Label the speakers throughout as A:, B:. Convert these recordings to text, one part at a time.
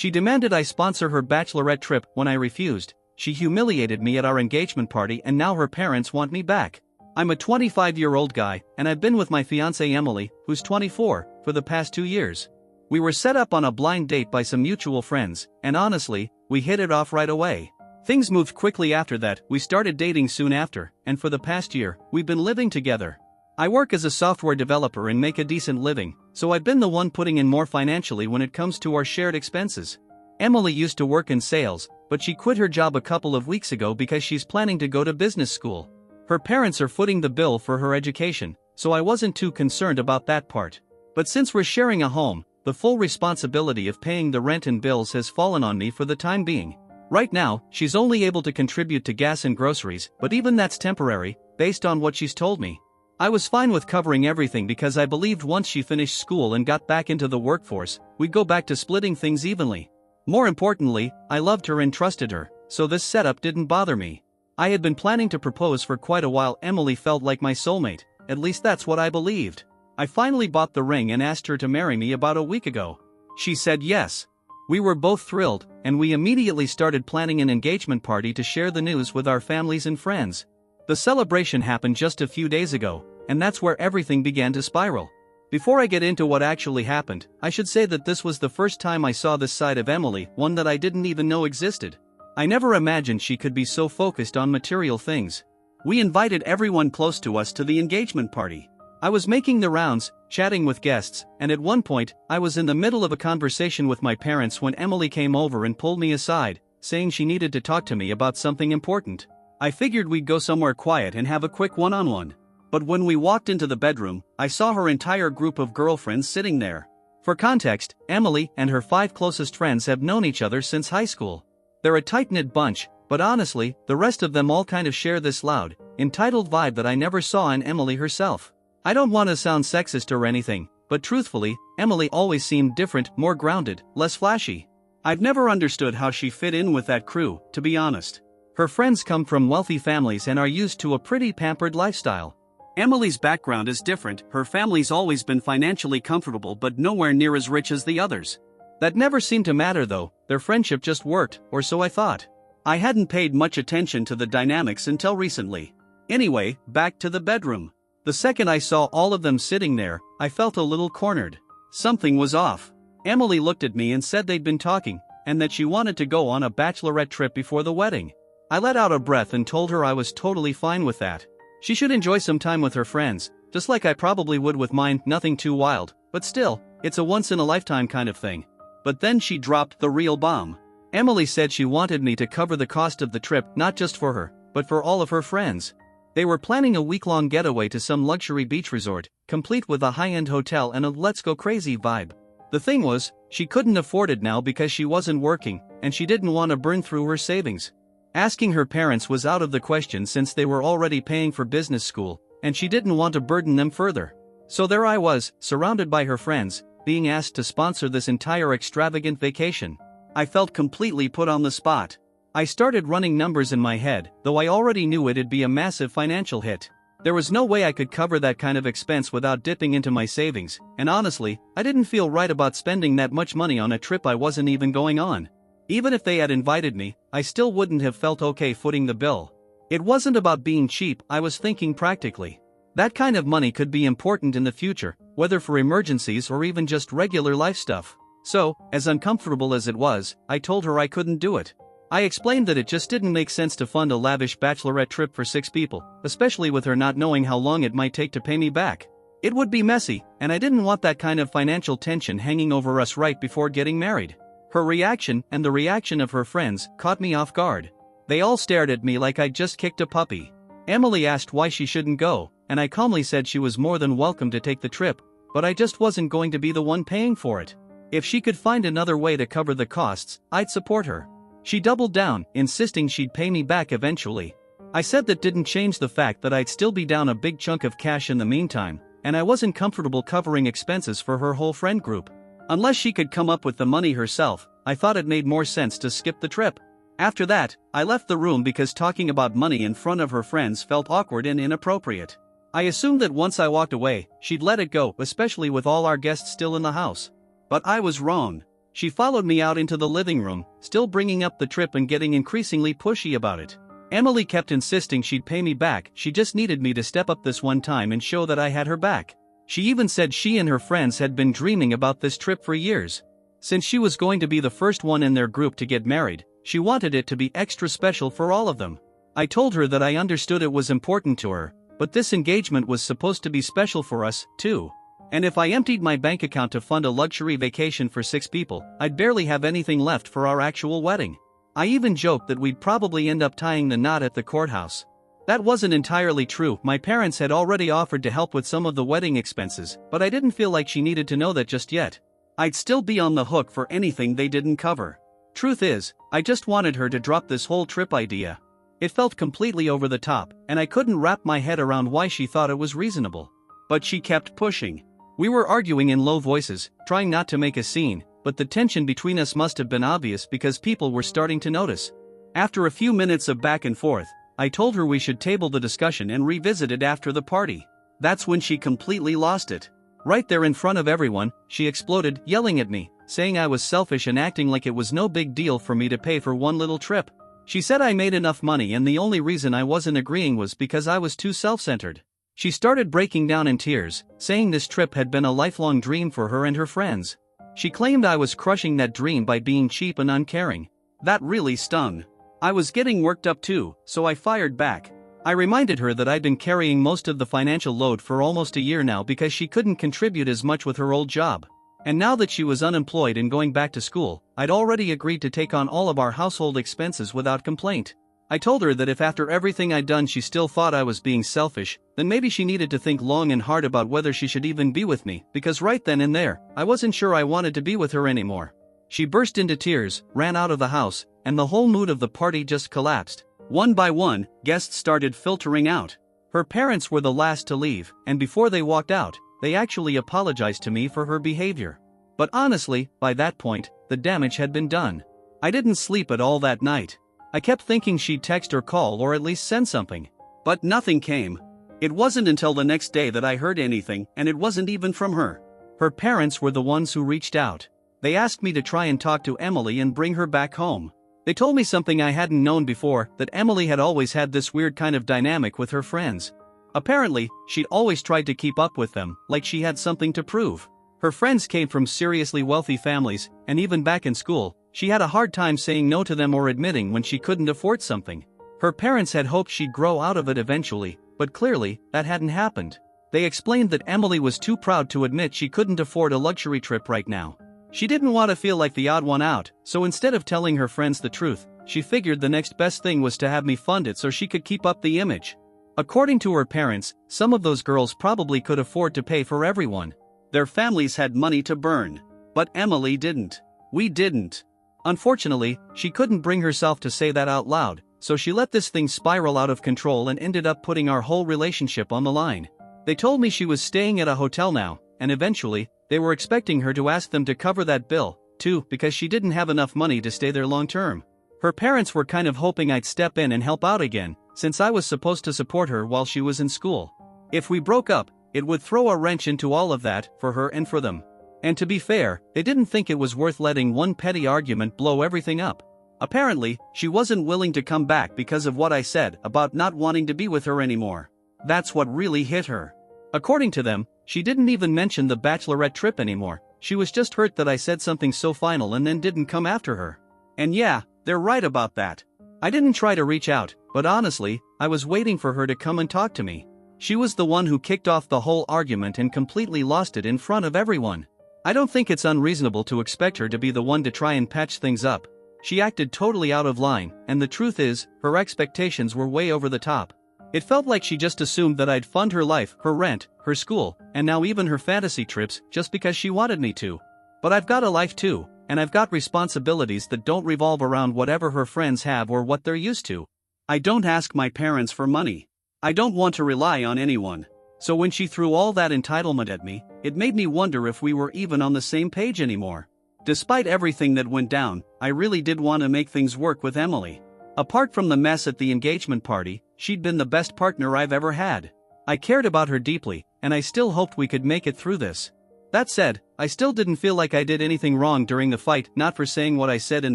A: She demanded I sponsor her bachelorette trip when I refused. She humiliated me at our engagement party and now her parents want me back. I'm a 25-year-old guy, and I've been with my fiancée Emily, who's 24, for the past 2 years. We were set up on a blind date by some mutual friends, and honestly, we hit it off right away. Things moved quickly after that. We started dating soon after, and for the past year, we've been living together. I work as a software developer and make a decent living, so I've been the one putting in more financially when it comes to our shared expenses. Emily used to work in sales, but she quit her job a couple of weeks ago because she's planning to go to business school. Her parents are footing the bill for her education, so I wasn't too concerned about that part. But since we're sharing a home, the full responsibility of paying the rent and bills has fallen on me for the time being. Right now, she's only able to contribute to gas and groceries, but even that's temporary, based on what she's told me. I was fine with covering everything because I believed once she finished school and got back into the workforce, we'd go back to splitting things evenly. More importantly, I loved her and trusted her, so this setup didn't bother me. I had been planning to propose for quite a while. Emily felt like my soulmate, at least that's what I believed. I finally bought the ring and asked her to marry me about a week ago. She said yes. We were both thrilled, and we immediately started planning an engagement party to share the news with our families and friends. The celebration happened just a few days ago, and that's where everything began to spiral. Before I get into what actually happened, I should say that this was the first time I saw this side of Emily, one that I didn't even know existed. I never imagined she could be so focused on material things. We invited everyone close to us to the engagement party. I was making the rounds, chatting with guests, and at one point, I was in the middle of a conversation with my parents when Emily came over and pulled me aside, saying she needed to talk to me about something important. I figured we'd go somewhere quiet and have a quick one-on-one. But when we walked into the bedroom, I saw her entire group of girlfriends sitting there. For context, Emily and her 5 closest friends have known each other since high school. They're a tight-knit bunch, but honestly, the rest of them all kind of share this loud, entitled vibe that I never saw in Emily herself. I don't want to sound sexist or anything, but truthfully, Emily always seemed different, more grounded, less flashy. I've never understood how she fit in with that crew, to be honest. Her friends come from wealthy families and are used to a pretty pampered lifestyle. Emily's background is different. Her family's always been financially comfortable but nowhere near as rich as the others. That never seemed to matter though, their friendship just worked, or so I thought. I hadn't paid much attention to the dynamics until recently. Anyway, back to the bedroom. The second I saw all of them sitting there, I felt a little cornered. Something was off. Emily looked at me and said they'd been talking, and that she wanted to go on a bachelorette trip before the wedding. I let out a breath and told her I was totally fine with that. She should enjoy some time with her friends, just like I probably would with mine, nothing too wild, but still, it's a once-in-a-lifetime kind of thing. But then she dropped the real bomb. Emily said she wanted me to cover the cost of the trip, not just for her, but for all of her friends. They were planning a week-long getaway to some luxury beach resort, complete with a high-end hotel and a let's-go-crazy vibe. The thing was, she couldn't afford it now because she wasn't working, and she didn't want to burn through her savings. Asking her parents was out of the question since they were already paying for business school, and she didn't want to burden them further. So there I was, surrounded by her friends, being asked to sponsor this entire extravagant vacation. I felt completely put on the spot. I started running numbers in my head, though I already knew it'd be a massive financial hit. There was no way I could cover that kind of expense without dipping into my savings, and honestly, I didn't feel right about spending that much money on a trip I wasn't even going on. Even if they had invited me, I still wouldn't have felt okay footing the bill. It wasn't about being cheap, I was thinking practically. That kind of money could be important in the future, whether for emergencies or even just regular life stuff. So, as uncomfortable as it was, I told her I couldn't do it. I explained that it just didn't make sense to fund a lavish bachelorette trip for 6 people, especially with her not knowing how long it might take to pay me back. It would be messy, and I didn't want that kind of financial tension hanging over us right before getting married. Her reaction, and the reaction of her friends, caught me off guard. They all stared at me like I'd just kicked a puppy. Emily asked why she shouldn't go, and I calmly said she was more than welcome to take the trip, but I just wasn't going to be the one paying for it. If she could find another way to cover the costs, I'd support her. She doubled down, insisting she'd pay me back eventually. I said that didn't change the fact that I'd still be down a big chunk of cash in the meantime, and I wasn't comfortable covering expenses for her whole friend group. Unless she could come up with the money herself, I thought it made more sense to skip the trip. After that, I left the room because talking about money in front of her friends felt awkward and inappropriate. I assumed that once I walked away, she'd let it go, especially with all our guests still in the house. But I was wrong. She followed me out into the living room, still bringing up the trip and getting increasingly pushy about it. Emily kept insisting she'd pay me back, she just needed me to step up this one time and show that I had her back. She even said she and her friends had been dreaming about this trip for years. Since she was going to be the first one in their group to get married, she wanted it to be extra special for all of them. I told her that I understood it was important to her, but this engagement was supposed to be special for us, too. And if I emptied my bank account to fund a luxury vacation for 6 people, I'd barely have anything left for our actual wedding. I even joked that we'd probably end up tying the knot at the courthouse. That wasn't entirely true. My parents had already offered to help with some of the wedding expenses, but I didn't feel like she needed to know that just yet. I'd still be on the hook for anything they didn't cover. Truth is, I just wanted her to drop this whole trip idea. It felt completely over the top, and I couldn't wrap my head around why she thought it was reasonable. But she kept pushing. We were arguing in low voices, trying not to make a scene, but the tension between us must have been obvious because people were starting to notice. After a few minutes of back and forth, I told her we should table the discussion and revisit it after the party. That's when she completely lost it. Right there in front of everyone, she exploded, yelling at me, saying I was selfish and acting like it was no big deal for me to pay for one little trip. She said I made enough money and the only reason I wasn't agreeing was because I was too self-centered. She started breaking down in tears, saying this trip had been a lifelong dream for her and her friends. She claimed I was crushing that dream by being cheap and uncaring. That really stung. I was getting worked up too, so I fired back. I reminded her that I'd been carrying most of the financial load for almost a year now because she couldn't contribute as much with her old job. And now that she was unemployed and going back to school, I'd already agreed to take on all of our household expenses without complaint. I told her that if after everything I'd done she still thought I was being selfish, then maybe she needed to think long and hard about whether she should even be with me, because right then and there, I wasn't sure I wanted to be with her anymore. She burst into tears, ran out of the house, and the whole mood of the party just collapsed. One by one, guests started filtering out. Her parents were the last to leave, and before they walked out, they actually apologized to me for her behavior. But honestly, by that point, the damage had been done. I didn't sleep at all that night. I kept thinking she'd text or call or at least send something. But nothing came. It wasn't until the next day that I heard anything, and it wasn't even from her. Her parents were the ones who reached out. They asked me to try and talk to Emily and bring her back home. They told me something I hadn't known before, that Emily had always had this weird kind of dynamic with her friends. Apparently, she'd always tried to keep up with them, like she had something to prove. Her friends came from seriously wealthy families, and even back in school, she had a hard time saying no to them or admitting when she couldn't afford something. Her parents had hoped she'd grow out of it eventually, but clearly, that hadn't happened. They explained that Emily was too proud to admit she couldn't afford a luxury trip right now. She didn't want to feel like the odd one out, so instead of telling her friends the truth, she figured the next best thing was to have me fund it so she could keep up the image. According to her parents, some of those girls probably could afford to pay for everyone. Their families had money to burn. But Emily didn't. We didn't. Unfortunately, she couldn't bring herself to say that out loud, so she let this thing spiral out of control and ended up putting our whole relationship on the line. They told me she was staying at a hotel now, and eventually, they were expecting her to ask them to cover that bill, too, because she didn't have enough money to stay there long term. Her parents were kind of hoping I'd step in and help out again, since I was supposed to support her while she was in school. If we broke up, it would throw a wrench into all of that, for her and for them. And to be fair, they didn't think it was worth letting one petty argument blow everything up. Apparently, she wasn't willing to come back because of what I said about not wanting to be with her anymore. That's what really hit her. According to them, she didn't even mention the Bachelorette trip anymore. She was just hurt that I said something so final and then didn't come after her. And yeah, they're right about that. I didn't try to reach out, but honestly, I was waiting for her to come and talk to me. She was the one who kicked off the whole argument and completely lost it in front of everyone. I don't think it's unreasonable to expect her to be the one to try and patch things up. She acted totally out of line, and the truth is, her expectations were way over the top. It felt like she just assumed that I'd fund her life, her rent, her school, and now even her fantasy trips just because she wanted me to. But I've got a life too, and I've got responsibilities that don't revolve around whatever her friends have or what they're used to. I don't ask my parents for money. I don't want to rely on anyone. So when she threw all that entitlement at me, it made me wonder if we were even on the same page anymore. Despite everything that went down, I really did want to make things work with Emily. Apart from the mess at the engagement party, she'd been the best partner I've ever had. I cared about her deeply, and I still hoped we could make it through this. That said, I still didn't feel like I did anything wrong during the fight, not for saying what I said in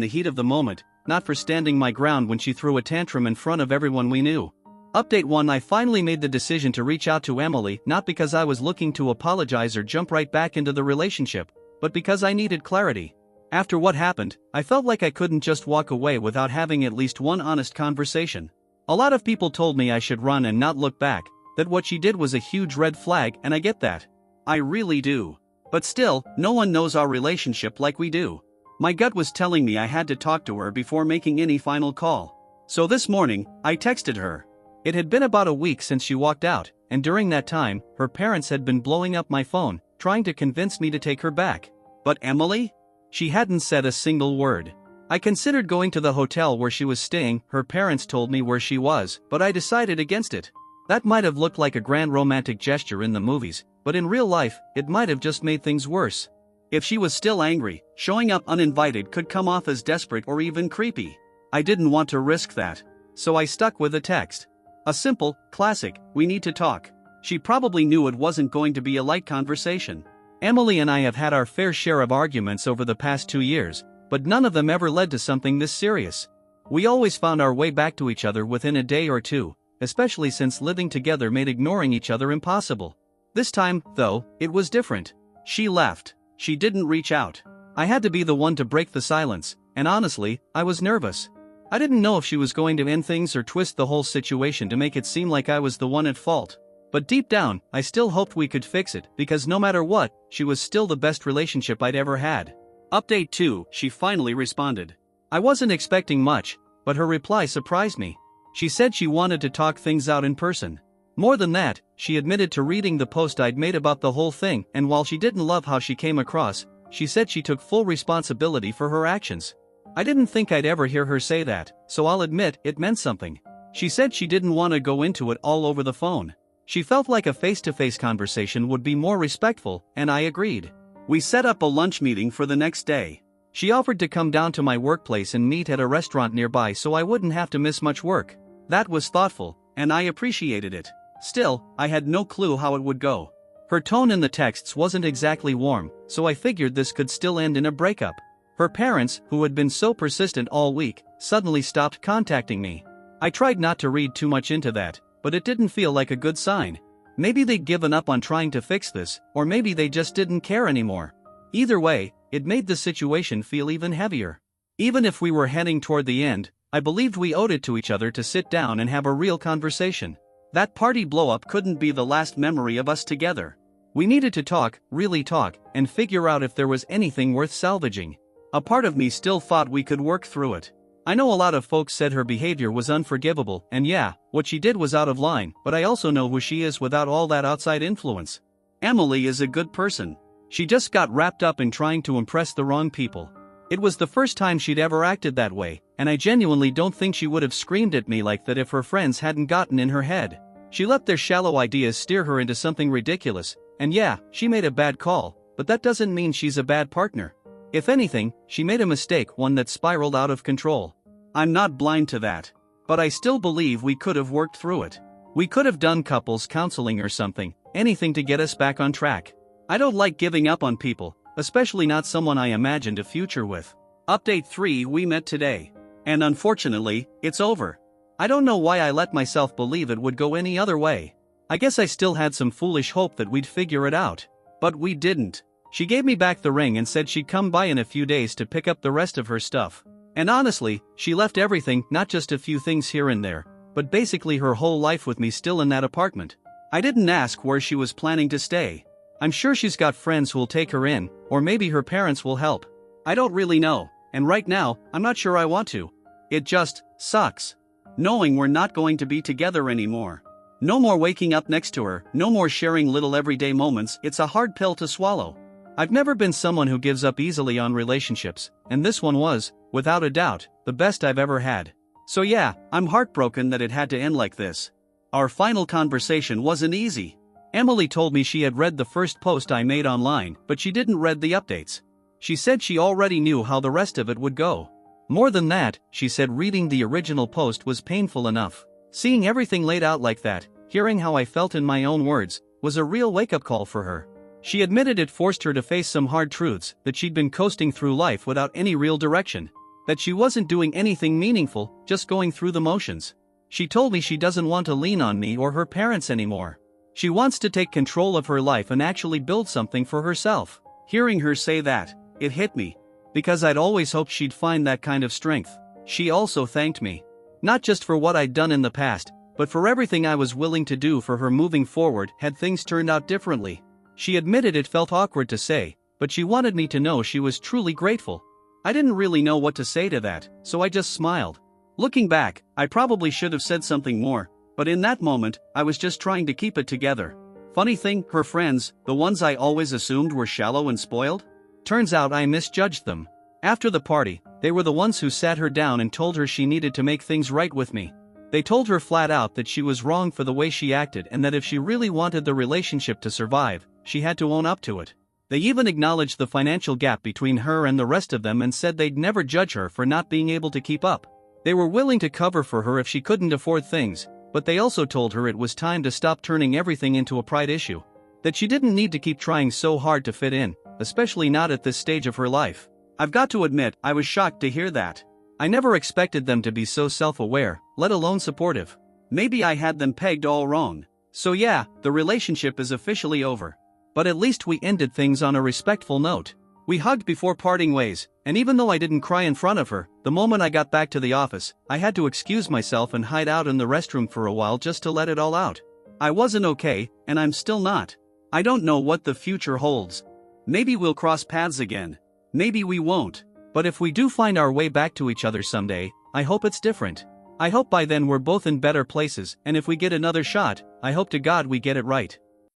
A: the heat of the moment, not for standing my ground when she threw a tantrum in front of everyone we knew. Update 1: I finally made the decision to reach out to Emily, not because I was looking to apologize or jump right back into the relationship, but because I needed clarity. After what happened, I felt like I couldn't just walk away without having at least one honest conversation. A lot of people told me I should run and not look back, that what she did was a huge red flag, and I get that. I really do. But still, no one knows our relationship like we do. My gut was telling me I had to talk to her before making any final call. So this morning, I texted her. It had been about a week since she walked out, and during that time, her parents had been blowing up my phone, trying to convince me to take her back. But Emily? She hadn't said a single word. I considered going to the hotel where she was staying. Her parents told me where she was, but I decided against it. That might have looked like a grand romantic gesture in the movies, but in real life, it might have just made things worse. If she was still angry, showing up uninvited could come off as desperate or even creepy. I didn't want to risk that. So I stuck with a text. A simple, classic, "We need to talk." She probably knew it wasn't going to be a light conversation. Emily and I have had our fair share of arguments over the past 2 years, but none of them ever led to something this serious. We always found our way back to each other within a day or two, especially since living together made ignoring each other impossible. This time, though, it was different. She left. She didn't reach out. I had to be the one to break the silence, and honestly, I was nervous. I didn't know if she was going to end things or twist the whole situation to make it seem like I was the one at fault. But deep down, I still hoped we could fix it, because no matter what, she was still the best relationship I'd ever had. Update 2: She finally responded. I wasn't expecting much, but her reply surprised me. She said she wanted to talk things out in person. More than that, she admitted to reading the post I'd made about the whole thing, and while she didn't love how she came across, she said she took full responsibility for her actions. I didn't think I'd ever hear her say that, so I'll admit it meant something. She said she didn't want to go into it all over the phone. She felt like a face-to-face conversation would be more respectful, and I agreed. We set up a lunch meeting for the next day. She offered to come down to my workplace and meet at a restaurant nearby so I wouldn't have to miss much work. That was thoughtful, and I appreciated it. Still, I had no clue how it would go. Her tone in the texts wasn't exactly warm, so I figured this could still end in a breakup. Her parents, who had been so persistent all week, suddenly stopped contacting me. I tried not to read too much into that, but it didn't feel like a good sign. Maybe they'd given up on trying to fix this, or maybe they just didn't care anymore. Either way, it made the situation feel even heavier. Even if we were heading toward the end, I believed we owed it to each other to sit down and have a real conversation. That party blow-up couldn't be the last memory of us together. We needed to talk, really talk, and figure out if there was anything worth salvaging. A part of me still thought we could work through it. I know a lot of folks said her behavior was unforgivable, and yeah, what she did was out of line, but I also know who she is without all that outside influence. Emily is a good person. She just got wrapped up in trying to impress the wrong people. It was the first time she'd ever acted that way, and I genuinely don't think she would have screamed at me like that if her friends hadn't gotten in her head. She let their shallow ideas steer her into something ridiculous, and yeah, she made a bad call, but that doesn't mean she's a bad partner. If anything, she made a mistake, one that spiraled out of control. I'm not blind to that. But I still believe we could have worked through it. We could have done couples counseling or something, anything to get us back on track. I don't like giving up on people, especially not someone I imagined a future with. Update 3: We met today. And unfortunately, it's over. I don't know why I let myself believe it would go any other way. I guess I still had some foolish hope that we'd figure it out. But we didn't. She gave me back the ring and said she'd come by in a few days to pick up the rest of her stuff. And honestly, she left everything, not just a few things here and there, but basically her whole life with me still in that apartment. I didn't ask where she was planning to stay. I'm sure she's got friends who'll take her in, or maybe her parents will help. I don't really know, and right now, I'm not sure I want to. It just sucks. Knowing we're not going to be together anymore. No more waking up next to her, no more sharing little everyday moments. It's a hard pill to swallow. I've never been someone who gives up easily on relationships, and this one was, without a doubt, the best I've ever had. So yeah, I'm heartbroken that it had to end like this. Our final conversation wasn't easy. Emily told me she had read the first post I made online, but she didn't read the updates. She said she already knew how the rest of it would go. More than that, she said reading the original post was painful enough. Seeing everything laid out like that, hearing how I felt in my own words, was a real wake-up call for her. She admitted it forced her to face some hard truths, that she'd been coasting through life without any real direction. That she wasn't doing anything meaningful, just going through the motions. She told me she doesn't want to lean on me or her parents anymore. She wants to take control of her life and actually build something for herself. Hearing her say that, it hit me. Because I'd always hoped she'd find that kind of strength. She also thanked me. Not just for what I'd done in the past, but for everything I was willing to do for her moving forward had things turned out differently. She admitted it felt awkward to say, but she wanted me to know she was truly grateful. I didn't really know what to say to that, so I just smiled. Looking back, I probably should have said something more, but in that moment, I was just trying to keep it together. Funny thing, her friends, the ones I always assumed were shallow and spoiled? Turns out I misjudged them. After the party, they were the ones who sat her down and told her she needed to make things right with me. They told her flat out that she was wrong for the way she acted and that if she really wanted the relationship to survive, she had to own up to it. They even acknowledged the financial gap between her and the rest of them and said they'd never judge her for not being able to keep up. They were willing to cover for her if she couldn't afford things, but they also told her it was time to stop turning everything into a pride issue. That she didn't need to keep trying so hard to fit in, especially not at this stage of her life. I've got to admit, I was shocked to hear that. I never expected them to be so self-aware, let alone supportive. Maybe I had them pegged all wrong. So yeah, the relationship is officially over. But at least we ended things on a respectful note. We hugged before parting ways, and even though I didn't cry in front of her, the moment I got back to the office, I had to excuse myself and hide out in the restroom for a while just to let it all out. I wasn't okay, and I'm still not. I don't know what the future holds. Maybe we'll cross paths again. Maybe we won't. But if we do find our way back to each other someday, I hope it's different. I hope by then we're both in better places, and if we get another shot, I hope to God we get it right.